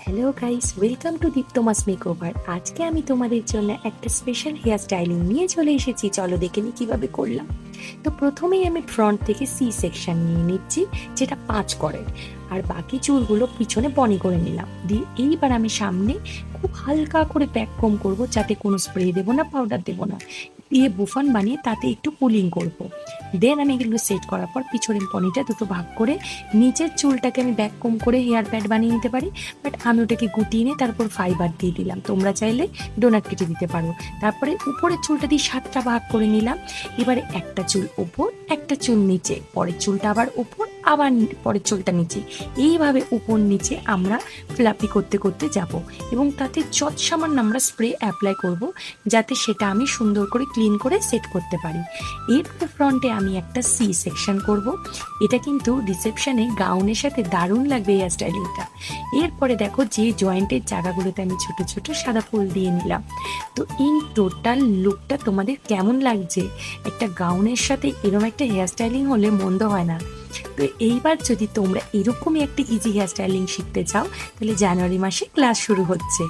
Hello guys, welcome to দীপ্তমাস makeover. আজকে আমি তোমাদের জন্য একটা স্পেশাল হেয়ার স্টাইলিং নিয়ে চলে এসেছি। চলো দেখে নিই কিভাবে করলাম। তো প্রথমেই আমি ফ্রন্ট থেকে সি সেকশন নিয়ে নিচ্ছি, যেটা 5 করের, আর বাকি চুলগুলো পিছনে পনি করে নিলাম। দিয়ে এইবার আমি সামনে খুব হালকা করে ব্যাক কম করবো, যাতে কোনো স্প্রে দেবো না, পাউডার দেবো না, দিয়ে বুফান বানিয়ে তাতে একটু পুলিং করব। দেন আমি এগুলো সেট করার পর পিছনের পনিটা দুটো ভাগ করে নিচের চুলটাকে আমি ব্যাক কম করে হেয়ার প্যাড বানিয়ে নিতে পারি, বাট আমি ওটাকে গুটিয়ে নিয়ে তারপর ফাইবার দিয়ে দিলাম। তোমরা চাইলে ডোনাট কেটে দিতে পারো। তারপরে উপরের চুলটা দিয়ে 7টা ভাগ করে নিলাম। এবারে একটা চুল ওপর, একটা চুল নিচে, পরের চুলটা আবার ওপর, আবার পরের চুলটা নিচে, এইভাবে উপর নিচে আমরা ফ্লাপি করতে করতে যাব, এবং তাতে যত সামান্য আমরা স্প্রে অ্যাপ্লাই করব, যাতে সেটা আমি সুন্দর করে ক্লিন করে সেট করতে পারি। এরপরে ফ্রন্টে আমি একটা সি সেকশন করব। এটা কিন্তু রিসেপশনে গাউনের সাথে দারুণ লাগবে হেয়ার স্টাইলিংটা। এরপরে দেখো যে জয়েন্টের জায়গাগুলোতে আমি ছোট ছোট সাদা ফুল দিয়ে নিলাম। তো ইন টোটাল লুকটা তোমাদের কেমন লাগছে? একটা গাউনের সাথে এরকম একটা হেয়ার স্টাইলিং হলে মন্দ হয় না। তো এইবার যদি তোমরা এরকমই একটা ইজি হেয়ার স্টাইলিং শিখতে চাও, তাহলে জানুয়ারি মাসে ক্লাস শুরু হচ্ছে।